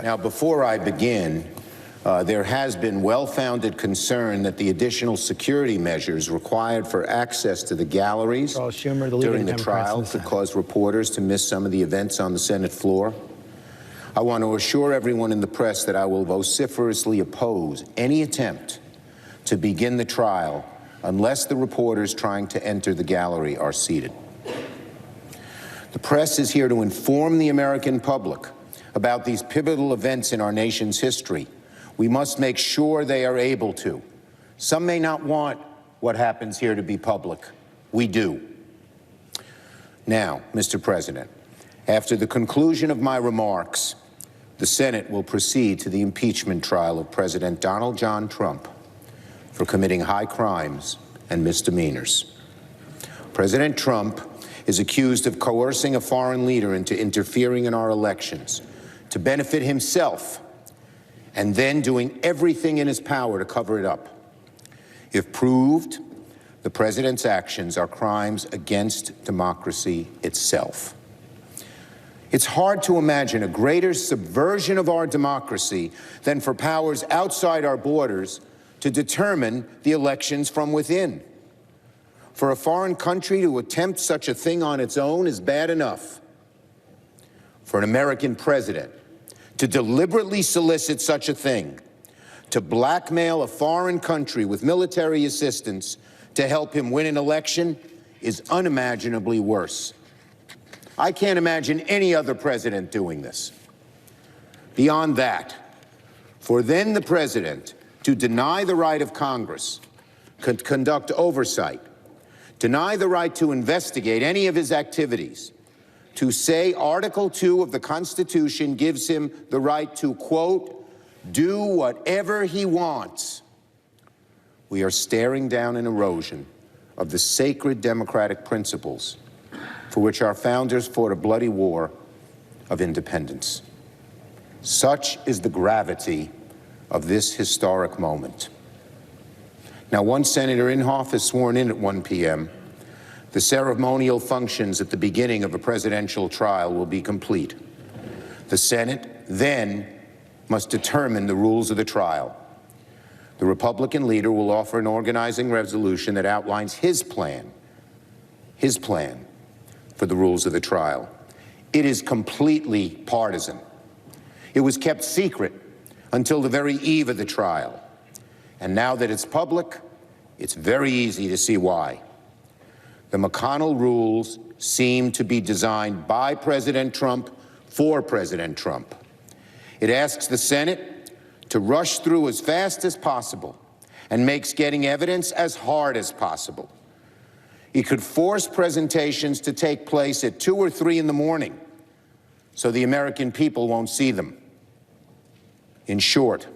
Now, before I begin, there has been well-founded concern that the additional security measures required for access to the galleries Schumer, during the trial could cause reporters to miss some of the events on the Senate floor. I want to assure everyone in the press that I will vociferously oppose any attempt to begin the trial unless the reporters trying to enter the gallery are seated. The press is here to inform the American public about these pivotal events in our nation's history. We must make sure they are able to. Some may not want what happens here to be public. We do. Now, Mr. President, after the conclusion of my remarks, the Senate will proceed to the impeachment trial of President Donald John Trump for committing high crimes and misdemeanors. President Trump is accused of coercing a foreign leader into interfering in our elections to benefit himself, and then doing everything in his power to cover it up. If proved, the president's actions are crimes against democracy itself. It's hard to imagine a greater subversion of our democracy than for powers outside our borders to determine the elections from within. For a foreign country to attempt such a thing on its own is bad enough. For an American president to deliberately solicit such a thing, to blackmail a foreign country with military assistance to help him win an election, is unimaginably worse. I can't imagine any other president doing this. Beyond that, for then the president to deny the right of Congress to conduct oversight, deny the right to investigate any of his activities, to say Article 2 of the Constitution gives him the right to, quote, do whatever he wants. We are staring down an erosion of the sacred democratic principles for which our founders fought a bloody war of independence. Such is the gravity of this historic moment. Now, one senator Inhofe is sworn in at 1 p.m. The ceremonial functions at the beginning of a presidential trial will be complete. The Senate then must determine the rules of the trial. The Republican leader will offer an organizing resolution that outlines his plan for the rules of the trial. It is completely partisan. It was kept secret until the very eve of the trial. And now that it's public, it's very easy to see why. The McConnell rules seem to be designed by President Trump for President Trump. It asks the Senate to rush through as fast as possible and makes getting evidence as hard as possible. It could force presentations to take place at 2 or 3 in the morning so the American people won't see them. In short,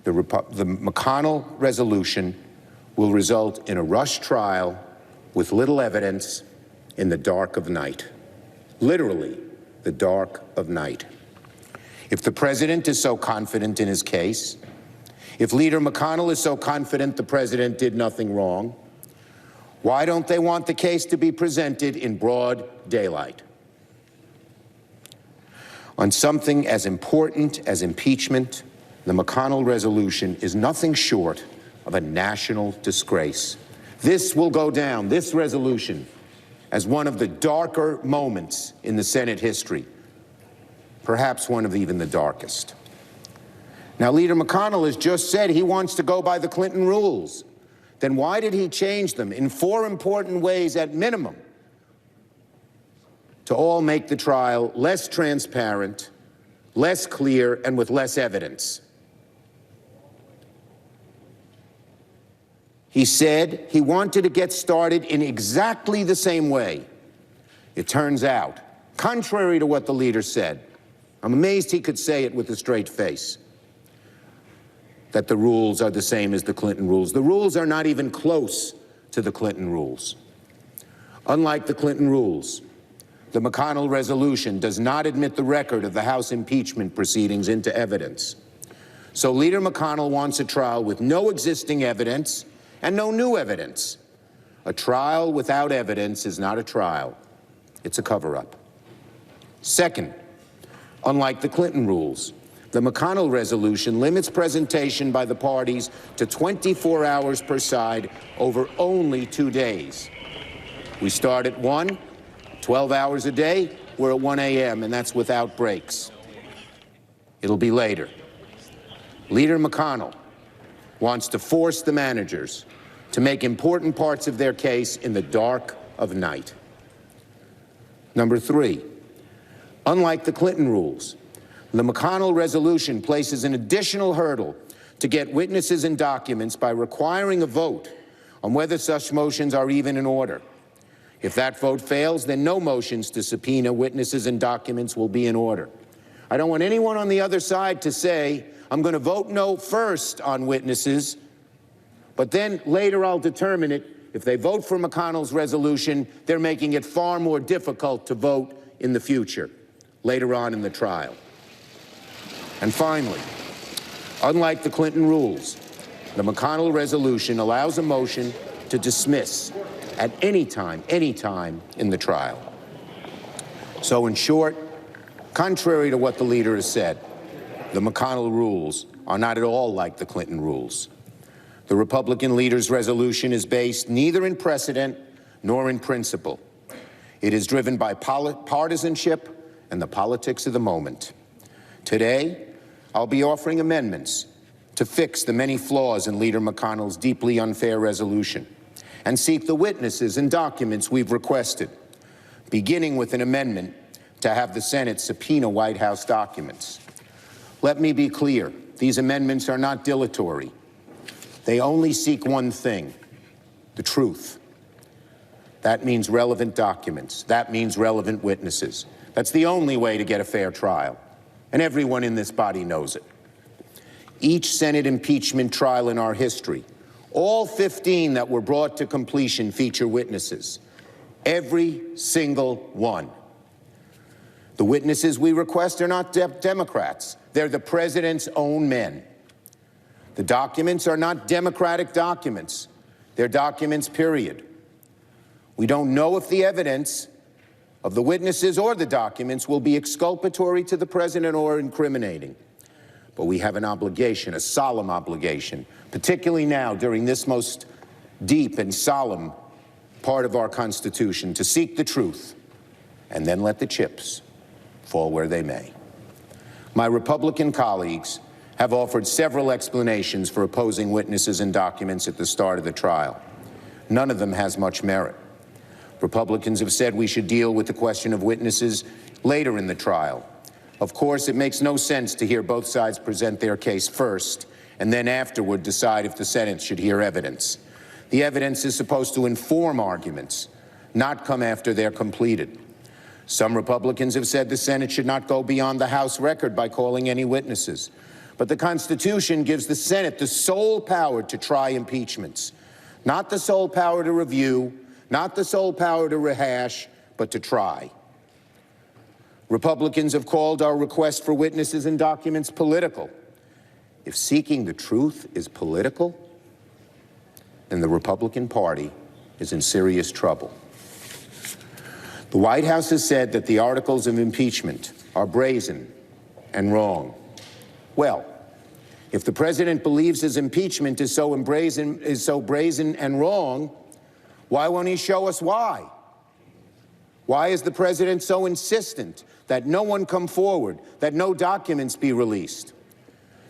the McConnell resolution will result in a rush trial with little evidence in the dark of night. Literally, the dark of night. If the president is so confident in his case, if Leader McConnell is so confident the president did nothing wrong, why don't they want the case to be presented in broad daylight? On something as important as impeachment, the McConnell resolution is nothing short of a national disgrace. This will go down, this resolution, as one of the darker moments in the Senate history, perhaps one of even the darkest. Now, Leader McConnell has just said he wants to go by the Clinton rules. Then why did he change them in 4 important ways at minimum to all make the trial less transparent, less clear, and with less evidence? He said he wanted to get started in exactly the same way. It turns out, contrary to what the leader said, I'm amazed he could say it with a straight face, that the rules are the same as the Clinton rules. The rules are not even close to the Clinton rules. Unlike the Clinton rules, the McConnell resolution does not admit the record of the House impeachment proceedings into evidence. So Leader McConnell wants a trial with no existing evidence and no new evidence. A trial without evidence is not a trial. It's a cover-up. Second, Unlike the Clinton rules, the McConnell resolution limits presentation by the parties to 24 hours per side over only 2 days. We start at 1, 12 hours a day, we're at 1 a.m., and that's without breaks. It'll be later. Leader McConnell wants to force the managers to make important parts of their case in the dark of night. Number 3, unlike the Clinton rules, the McConnell resolution places an additional hurdle to get witnesses and documents by requiring a vote on whether such motions are even in order. If that vote fails, then no motions to subpoena witnesses and documents will be in order. I don't want anyone on the other side to say, I'm going to vote no first on witnesses, but then later I'll determine it. If they vote for McConnell's resolution, they're making it far more difficult to vote in the future, later on in the trial. And finally, unlike the Clinton rules, the McConnell resolution allows a motion to dismiss at any time in the trial. So in short, contrary to what the leader has said, the McConnell rules are not at all like the Clinton rules. The Republican leader's resolution is based neither in precedent nor in principle. It is driven by partisanship and the politics of the moment. Today, I'll be offering amendments to fix the many flaws in Leader McConnell's deeply unfair resolution and seek the witnesses and documents we've requested, beginning with an amendment to have the Senate subpoena White House documents. Let me be clear, these amendments are not dilatory. They only seek one thing, the truth. That means relevant documents. That means relevant witnesses. That's the only way to get a fair trial, and everyone in this body knows it. Each Senate impeachment trial in our history, all 15 that were brought to completion, feature witnesses. Every single one. The witnesses we request are not Democrats. They're the president's own men. The documents are not Democratic documents. They're documents, period. We don't know if the evidence of the witnesses or the documents will be exculpatory to the president or incriminating. But we have an obligation, a solemn obligation, particularly now during this most deep and solemn part of our Constitution, to seek the truth and then let the chips fall where they may. My Republican colleagues have offered several explanations for opposing witnesses and documents at the start of the trial. None of them has much merit. Republicans have said we should deal with the question of witnesses later in the trial. Of course, it makes no sense to hear both sides present their case first and then afterward decide if the Senate should hear evidence. The evidence is supposed to inform arguments, not come after they're completed. Some Republicans have said the Senate should not go beyond the House record by calling any witnesses. But the Constitution gives the Senate the sole power to try impeachments, not the sole power to review, not the sole power to rehash, but to try. Republicans have called our request for witnesses and documents political. If seeking the truth is political, then the Republican Party is in serious trouble. The White House has said that the articles of impeachment are brazen and wrong. Well, if the president believes his impeachment is so brazen and wrong, why won't he show us why? Why is the president so insistent that no one come forward, that no documents be released?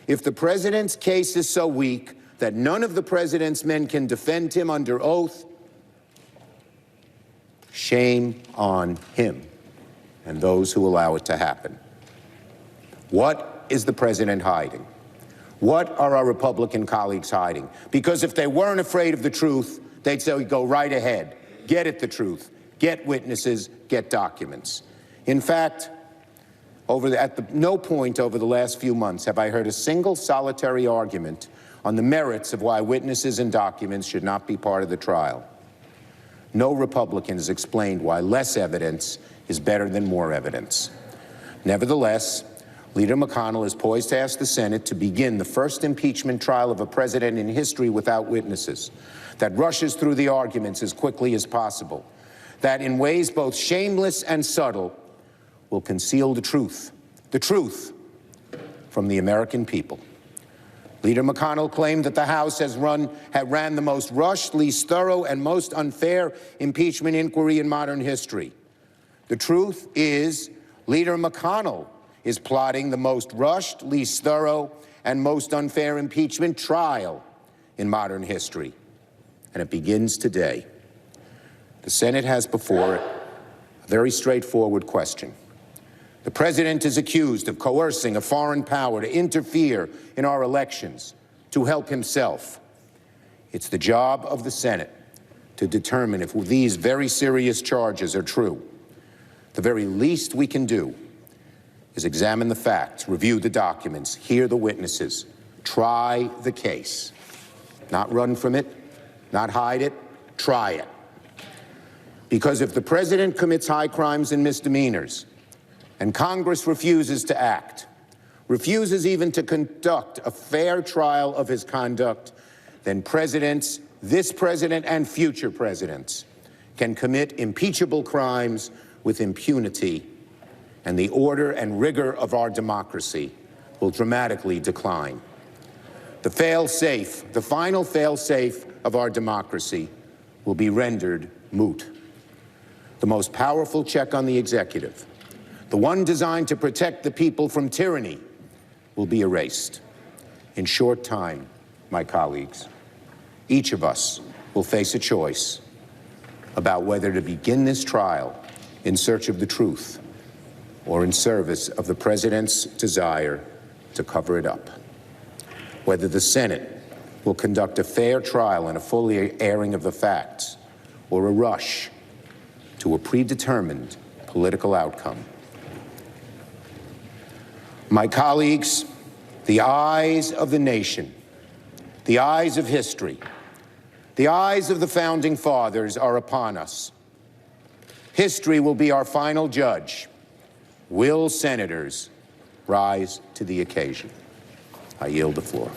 If the president's case is so weak that none of the president's men can defend him under oath, shame on him and those who allow it to happen. What is the president hiding? What are our Republican colleagues hiding? Because if they weren't afraid of the truth, they'd say, go right ahead, get at the truth, get witnesses, get documents. In fact, at no point over the last few months have I heard a single solitary argument on the merits of why witnesses and documents should not be part of the trial. No Republican has explained why less evidence is better than more evidence. Nevertheless, Leader McConnell is poised to ask the Senate to begin the first impeachment trial of a president in history without witnesses, that rushes through the arguments as quickly as possible, that in ways both shameless and subtle will conceal the truth the truth from the American people. Leader McConnell claimed that the House had ran the most rushed, least thorough, and most unfair impeachment inquiry in modern history. The truth is, Leader McConnell is plotting the most rushed, least thorough, and most unfair impeachment trial in modern history. And it begins today. The Senate has before it a very straightforward question. The president is accused of coercing a foreign power to interfere in our elections to help himself. It's the job of the Senate to determine if these very serious charges are true. The very least we can do is examine the facts, review the documents, hear the witnesses, try the case. Not run from it, not hide it, try it. Because if the president commits high crimes and misdemeanors, and Congress refuses to act, refuses even to conduct a fair trial of his conduct, then presidents, this president and future presidents, can commit impeachable crimes with impunity, and the order and rigor of our democracy will dramatically decline. The fail-safe, the final fail-safe of our democracy will be rendered moot. The most powerful check on the executive, the one designed to protect the people from tyranny, will be erased. In short time, my colleagues, each of us will face a choice about whether to begin this trial in search of the truth or in service of the president's desire to cover it up. Whether the Senate will conduct a fair trial and a full airing of the facts, or a rush to a predetermined political outcome. My colleagues, the eyes of the nation, the eyes of history, the eyes of the founding fathers are upon us. History will be our final judge. Will senators rise to the occasion? I yield the floor.